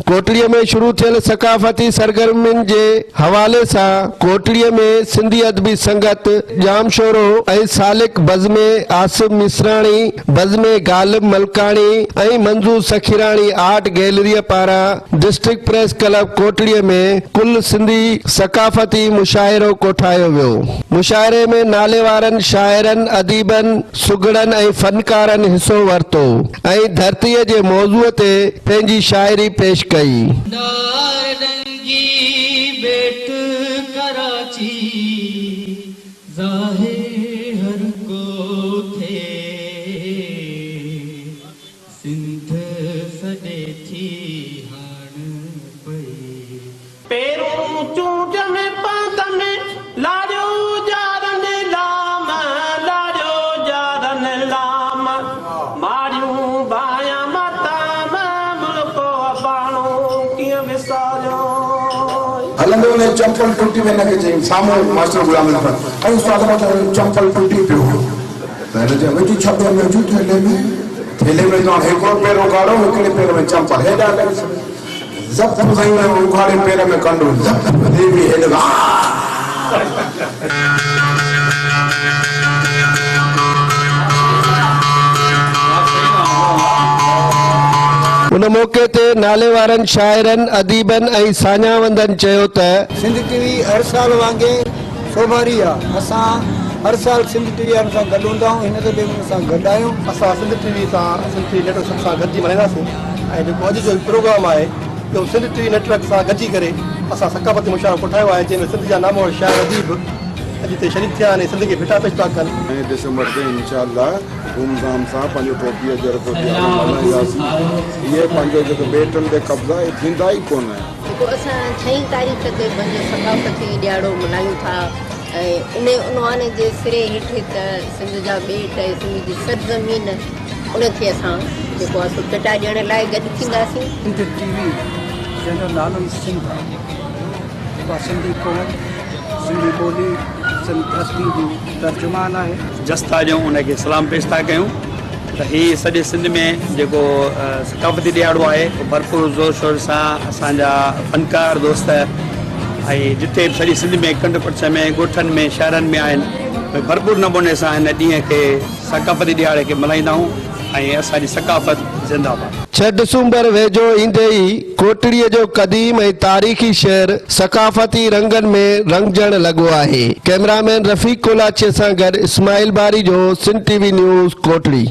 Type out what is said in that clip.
कोटड़ीअ में शुरू थियल सकाफ़ती सरगर्मियुनि जे हवाले सां कोटड़ीअ में सिंधी अदबी संगत जाम शोरो ऐं सालिक बज़्मे आसिफ मिसराणी बज़्मे गालिब मलकाणी ऐं मंजूर सखीराणी आर्ट गैलरीअ पारां डिस्ट्रिक्ट प्रेस क्लब कोटड़ीअ में कुल सिंधी सकाफ़ती मुशाइरो कोठायो वियो। मुशाइरे में नाले वारनि शाइरनि अदीबनि सुगड़नि ऐं फनकारनि हिसो वरितो ऐं धरतीअ जे मौज़ूअ ते पंहिंजी शाइरी पेश कई। हलंदो ने चंपल टूटी में न के चई सामो मास्टर गुलाम नफर ऐं उस्ताद चंपल टूटी पियो पहले जे वेठी छपे में जूठ थेले में तो हिकिड़ो पैर उगाड़ो हिकिड़े पैर में चंपल हेॾा जब्त खई में उगाड़े पैर में कंडो जब्त देवी हेॾा उन मौके ते नाले वारनि शाइरनि अदीबनि ऐं साञावंदनि चयो त सिंध टीवी हर साल वांगुरु सोमारी आहे। असां हर साल सिंध टीवी वारनि सां गॾु हूंदा आहियूं। हिन दफ़े असां गॾु आहियूं। असां सिंध टीवी नेटवर्क सां गॾिजी मल्हाईंदासीं ऐं जेको अॼु जो प्रोग्राम आहे इहो सिंध टीवी नेटवर्क सां गॾिजी करे असां सकाफ़ती मुशाइरो कोठायो आहे जंहिंमें सिंध जा नामवर शाइर अदीब अॼु हिते शरीक थिया आहिनि सिंध खे भिटा पेश था कनि। दिसंबर ते इंशाअल्लाह धूमधाम सां पंहिंजो टोपीअ जरतो मल्हाईंदासीं। इहे पंहिंजो जेको बेटनि ते कब्ज़ा इहे थींदा ई कोन जेको असां 6 तारीख़ ते पंहिंजो सकाफ़ती ॾियारो मल्हायूं था ऐं इन उनवान जे सिरे हेठि त सिंध जा ॿेट ऐं सिंध जी सरज़मीन उनखे असां जेको आहे सो टटा ॾियण लाइ गॾु थींदासीं। सिंध टीवी जंहिंजो नालो ई सिंध आहे। सिंधी क़ौम सिंधी ॿोली सिंध तस्वीर जी तर्जुमान आहे। जस्ता जो उनखे सलाम पेश था कयूं त हीअ सॼे सिंध में जेको सकाफ़ती ॾियारो आहे भरपूर ज़ोर शोर सां असांजा फनकार दोस्त ऐं जिते बि सॼी सिंध में कंड पछ में ॻोठनि में शहरनि में आहिनि भरपूर नमूने सां हिन ॾींहं खे सकाफ़ती ॾियारे खे मल्हाईंदा आहियूं ऐं असांजी सकाफ़त ज़िंदाबाद। 6 दिसंबर वेझो ईंदे ई कोटड़ीअ जो क़दीम ऐं तारीख़ी शहर सकाफ़ती रंगनि में रंगजण लॻो आहे। कैमरामैन रफ़ीक कोलाचे सां गॾु इस्माइल बारी जो सिंध टीवी न्यूज़ कोटड़ी।